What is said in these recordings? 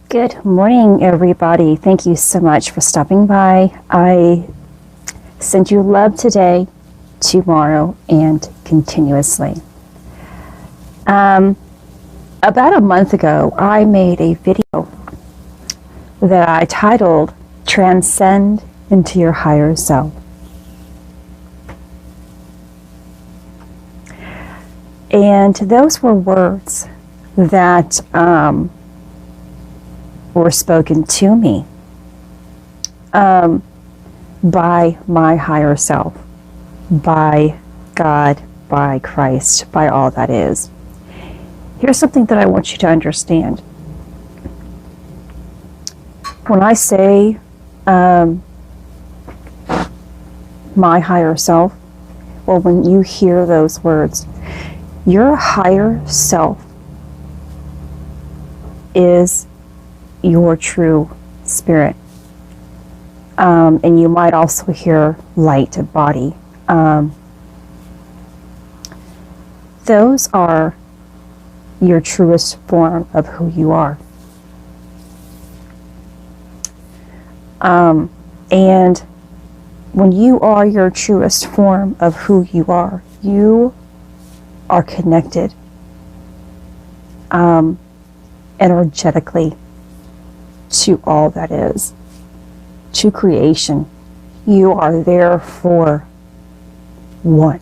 Good morning, everybody. Thank you so much for stopping by. I send you love today, tomorrow, and continuously. About a month ago, I made a video that I titled Transcend into Your Higher Self. And those were words that were spoken to me by my higher self, by God, by Christ, by all that is. Here's something that I want you to understand. When I say my higher self, or when you hear those words, your higher self is your true spirit. And you might also hear light body. Those are your truest form of who you are. And when you are your truest form of who you are connected energetically to all that is, to creation. You are therefore one.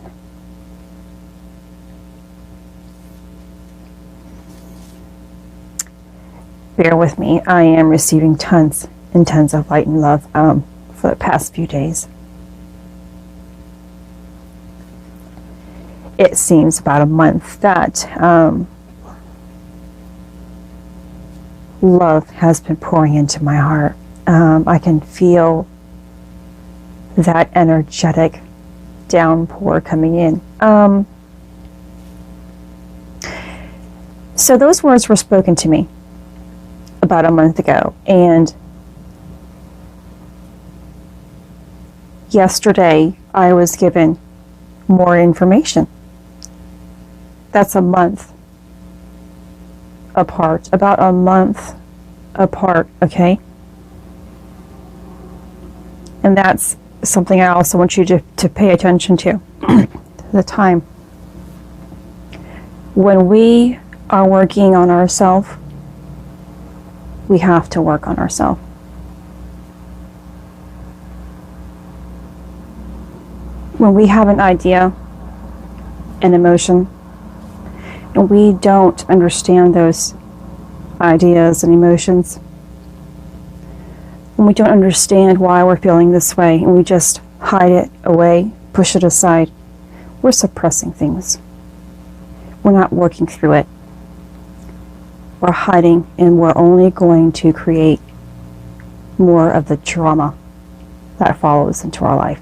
Bear with me. I am receiving tons and tons of light and love for the past few days. It seems about a month that love has been pouring into my heart. I can feel that energetic downpour coming in. So those words were spoken to me about a month ago, and yesterday I was given more information. That's a month apart, about a month apart, okay? And that's something I also want you to pay attention to, the time. When we are working on ourselves, we have to work on ourselves. When we have an idea, an emotion, and we don't understand those ideas and emotions, when we don't understand why we're feeling this way, and we just hide it away, push it aside, we're suppressing things. We're not working through it. We're hiding, and we're only going to create more of the drama that follows into our life.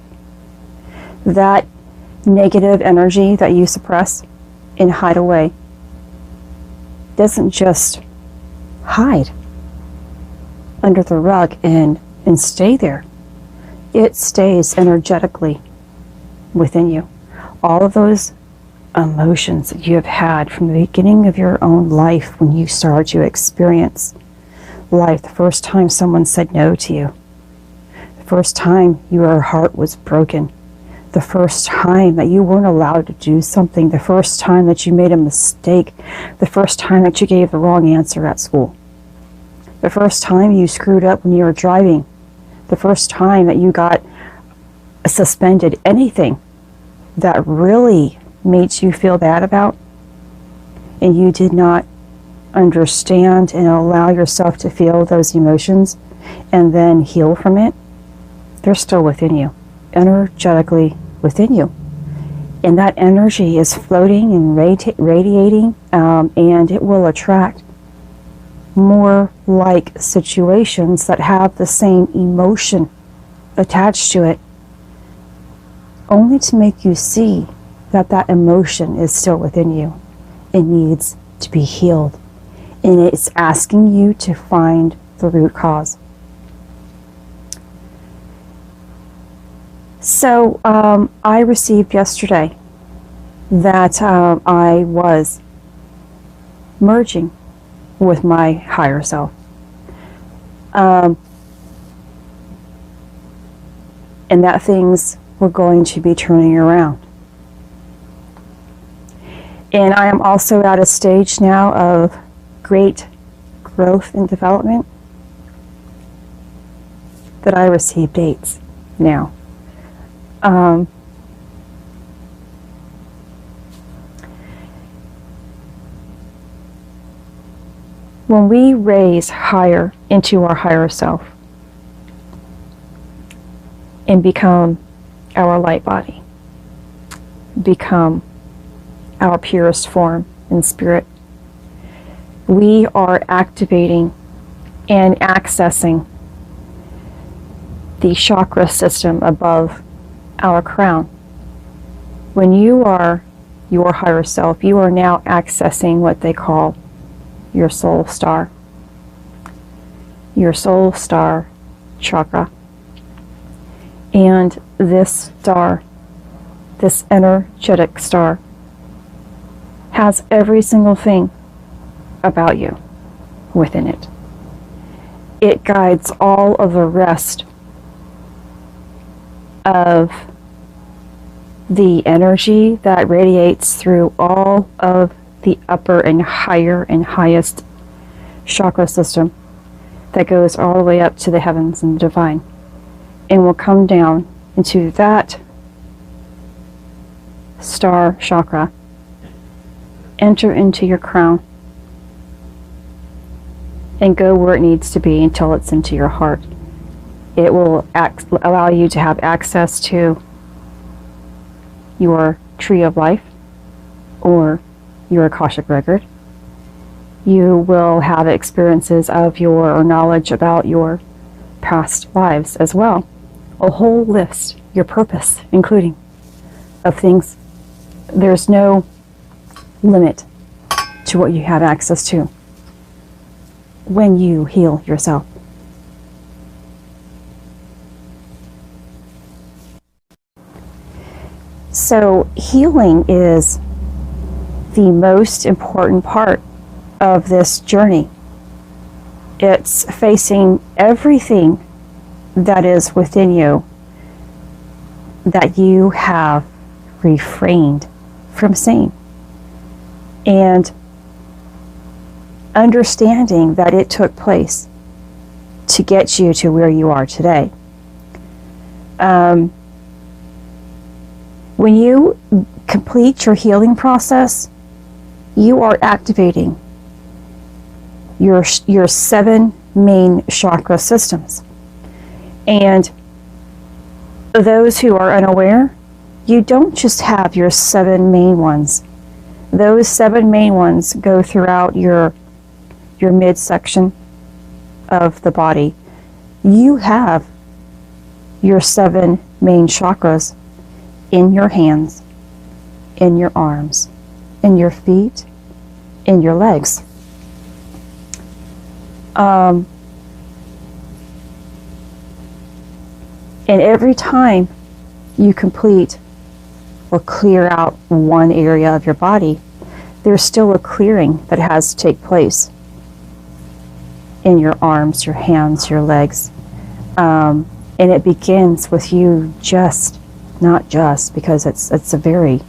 That negative energy that you suppress and hide away doesn't just hide under the rug and stay there. It stays energetically within you. All of those emotions that you have had from the beginning of your own life, when you started to experience life, the first time someone said no to you, the first time your heart was broken, the first time that you weren't allowed to do something, the first time that you made a mistake, the first time that you gave the wrong answer at school, the first time you screwed up when you were driving, the first time that you got suspended, anything that really made you feel bad about, and you did not understand and allow yourself to feel those emotions and then heal from it, they're still within you, energetically within you. And that energy is floating and radiating, and it will attract more like situations that have the same emotion attached to it, only to make you see that that emotion is still within you. It needs to be healed, and it's asking you to find the root cause. So I received yesterday that I was merging with my higher self. And that things were going to be turning around. And I am also at a stage now of great growth and development that I receive dates now. When we raise higher into our higher self and become our light body, become our purest form in spirit, we are activating and accessing the chakra system above our crown. When you are your higher self, you are now accessing what they call your soul star, your soul star chakra. And this star, this energetic star, has every single thing about you within it. It guides all of the rest of the energy that radiates through all of the upper and higher and highest chakra system that goes all the way up to the heavens and the divine, and will come down into that star chakra, enter into your crown, and go where it needs to be until it's into your heart. It will allow you to have access to your tree of life or your Akashic record. You will have experiences of or knowledge about your past lives as well. A whole list, your purpose, including, of things. There's no limit to what you have access to when you heal yourself. So healing is the most important part of this journey. It's facing everything that is within you that you have refrained from seeing, and understanding that it took place to get you to where you are today. When you complete your healing process, you are activating your 7 main chakra systems. And those who are unaware, you don't just have your 7 main ones. Those 7 main ones go throughout your midsection of the body. You have your 7 main chakras in your hands, in your arms, in your feet, in your legs. And every time you complete or clear out one area of your body, there's still a clearing that has to take place in your arms, your hands, your legs. And it begins with you not just, because it's a very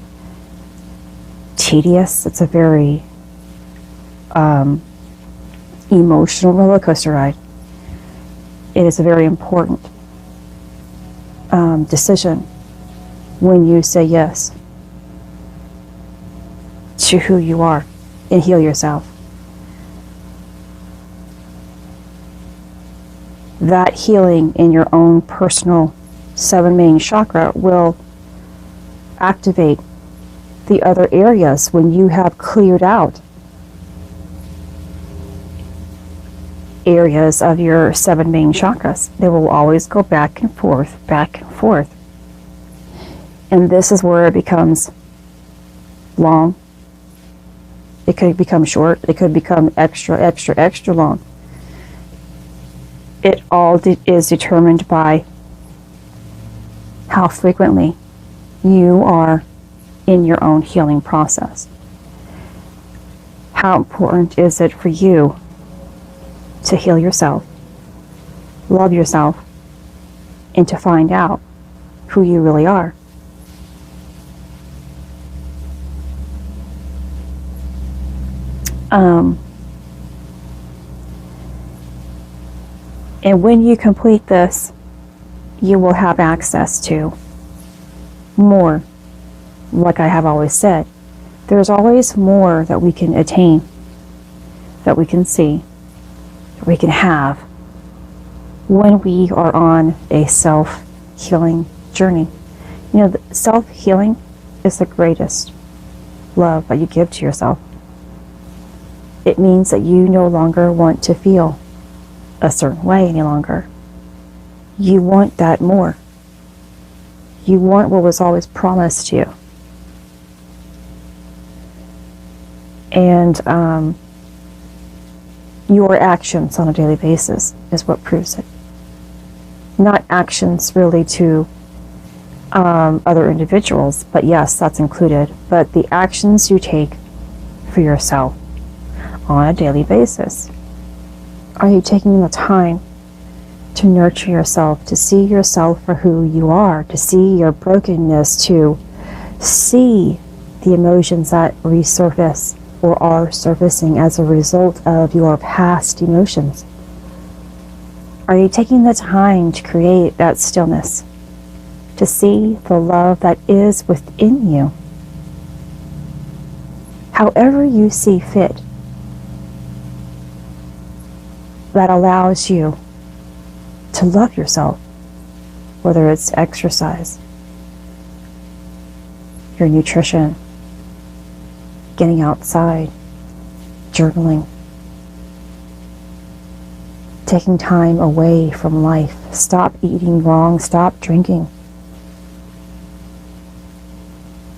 tedious, it's a very emotional roller coaster ride. It is a very important decision when you say yes to who you are and heal yourself. That healing in your own personal 7 main chakra will activate the other areas when you have cleared out areas of your 7 main chakras. They will always go back and forth, back and forth. And this is where it becomes long. It could become short. It could become extra, extra, extra long. It all is determined by how frequently you are in your own healing process. How important is it for you to heal yourself love yourself and to find out who you really are. And when you complete this, you will have access to more. Like I have always said, there's always more that we can attain, that we can see, that we can have when we are on a self-healing journey. You know, self-healing is the greatest love that you give to yourself. It means that you no longer want to feel a certain way any longer. You want that more. You want what was always promised you. And your actions on a daily basis is what proves it. Not actions really to other individuals, but yes, that's included. But the actions you take for yourself on a daily basis. Are you taking the time to nurture yourself, to see yourself for who you are, to see your brokenness, to see the emotions that resurface or are surfacing as a result of your past emotions? Are you taking the time to create that stillness, to see the love that is within you? However you see fit, that allows you to love yourself, whether it's exercise, your nutrition, getting outside, journaling, taking time away from life. Stop eating wrong, stop drinking.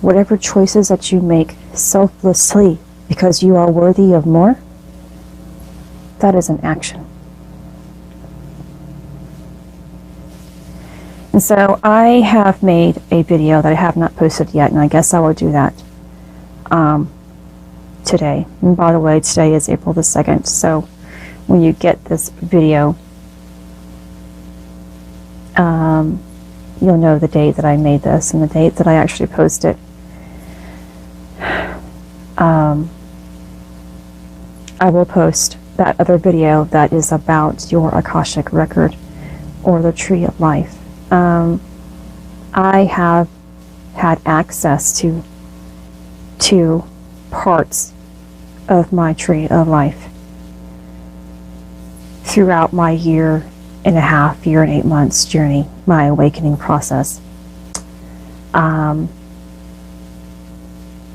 Whatever choices that you make selflessly because you are worthy of more, that is an action. And so I have made a video that I have not posted yet, and I guess I will do that today. And by the way, today is April the 2nd, so when you get this video, you'll know the date that I made this and the date that I actually posted. I will post that other video that is about your Akashic record or the Tree of Life. I have had access to 2 parts of my Tree of Life throughout my 1.5 year, 8 months journey, my awakening process.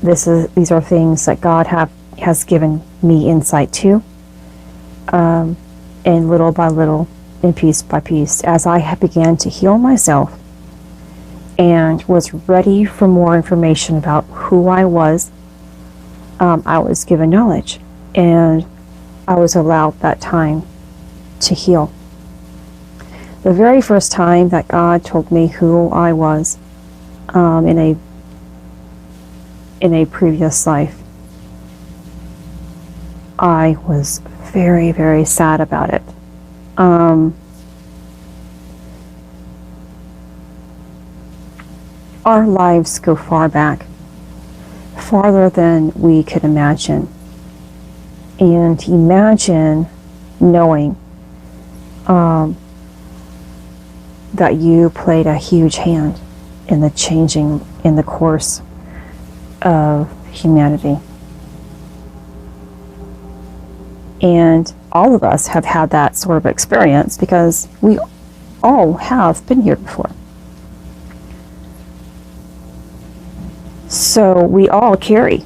These are things that God has given me insight to, and little by little, and piece by piece, as I began to heal myself and was ready for more information about who I was given knowledge, and I was allowed that time to heal. The very first time that God told me who I was in a previous life, I was very, very sad about it. Our lives go far back, farther than we could imagine. And imagine knowing that you played a huge hand in the changing, in the course of humanity. And all of us have had that sort of experience because we all have been here before. So we all carry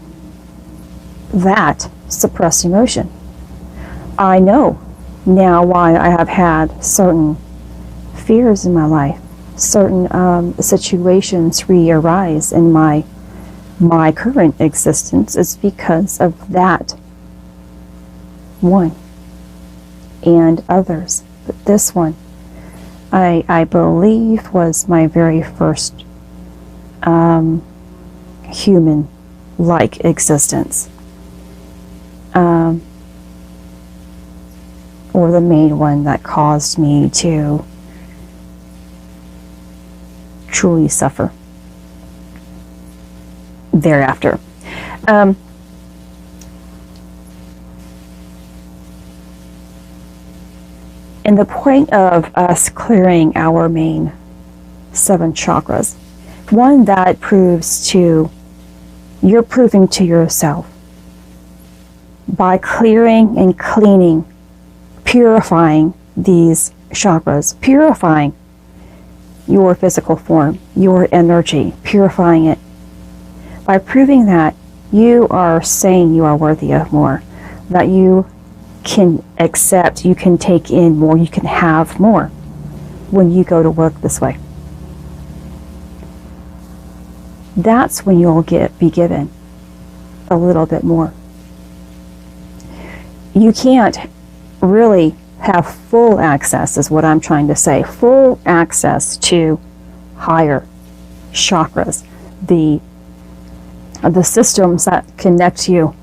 that suppressed emotion. I know now why I have had certain fears in my life, certain situations re-arise in my current existence is because of that one and others. But this one, I believe, was my very first human-like existence. or the main one that caused me to truly suffer thereafter. And the point of us clearing our main 7 chakras, one that you're proving to yourself by clearing and cleaning, purifying these chakras, purifying your physical form, your energy, purifying it. By proving that, you are saying you are worthy of more, that you can accept, you can take in more, you can have more when you go to work this way. That's when you'll be given a little bit more. You can't really have full access, is what I'm trying to say, full access to higher chakras, the systems that connect you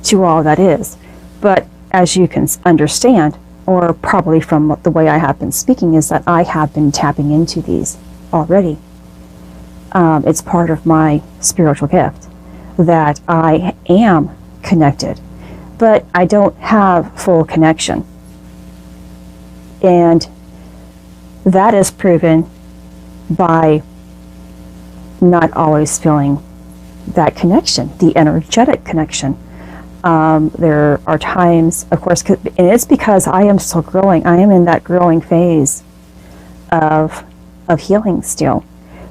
to all that is. But as you can understand, or probably from the way I have been speaking, is that I have been tapping into these already. It's part of my spiritual gift that I am connected, but I don't have full connection. And that is proven by not always feeling that connection, the energetic connection. There are times, of course, and it's because I am still growing. I am in that growing phase of healing still.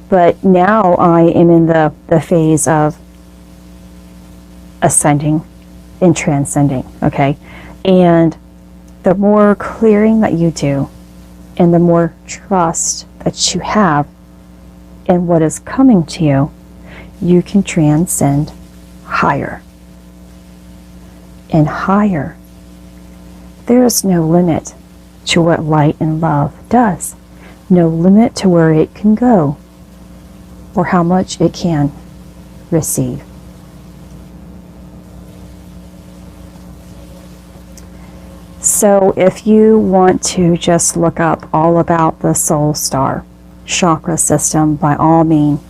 But now I am in the phase of ascending and transcending, okay? And the more clearing that you do, and the more trust that you have in what is coming to you, you can transcend higher. And higher. There is no limit to what light and love does. No limit to where it can go, or how much it can receive. So if you want to just look up all about the Soul Star Chakra system, by all means,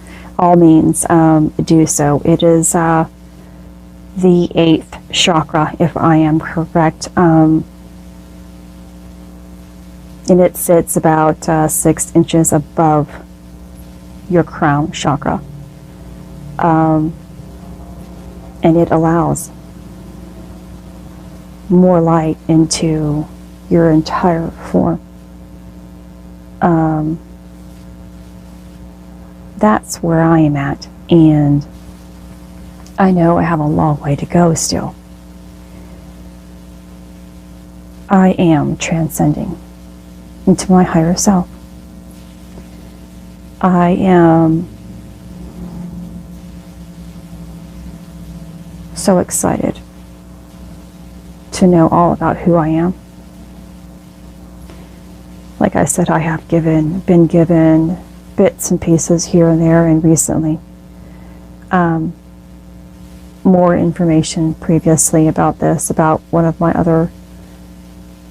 do so. It is the 8th chakra, if I am correct, and it sits about 6 inches above your crown chakra, and it allows more light into your entire form. That's where I am at, and I know I have a long way to go still. I am transcending into my higher self. I am so excited to know all about who I am. Like I said, I have been given bits and pieces here and there, and recently more information previously about this, about one of my other,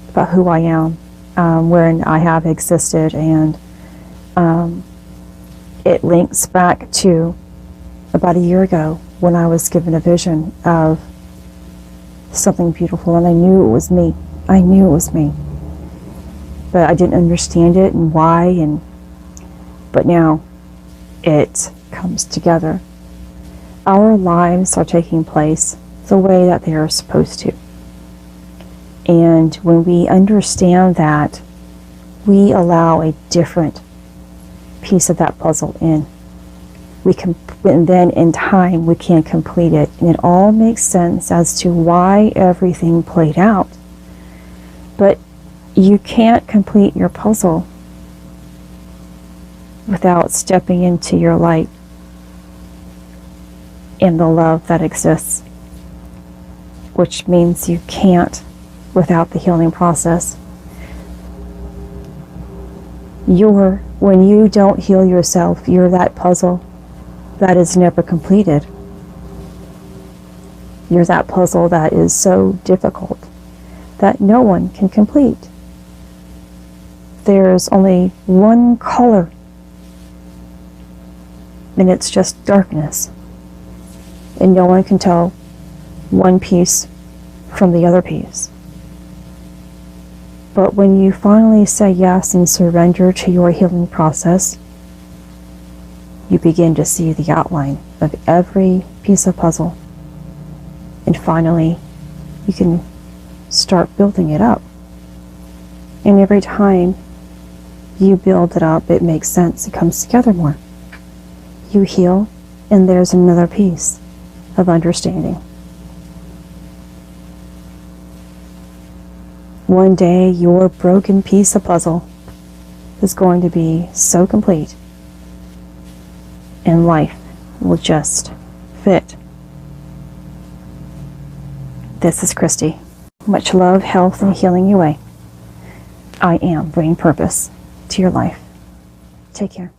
about who I am, wherein I have existed, and it links back to about a year ago when I was given a vision of something beautiful, and I knew it was me. I knew it was me, but I didn't understand it and why, but now it comes together. Our lives are taking place the way that they are supposed to. And when we understand that, we allow a different piece of that puzzle in. And then in time we can complete it. And it all makes sense as to why everything played out. But you can't complete your puzzle without stepping into your light and the love that exists, which means you can't without the healing process. When you don't heal yourself, you're that puzzle that is never completed. You're that puzzle that is so difficult that no one can complete. There's only one color, and it's just darkness. And no one can tell one piece from the other piece. But when you finally say yes and surrender to your healing process, you begin to see the outline of every piece of puzzle. And finally, you can start building it up. And every time you build it up, it makes sense. It comes together more. You heal, and there's another piece of understanding. One day, your broken piece of puzzle is going to be so complete, and life will just fit. This is Christy. Much love, health, and healing your way. I am bringing purpose to your life. Take care.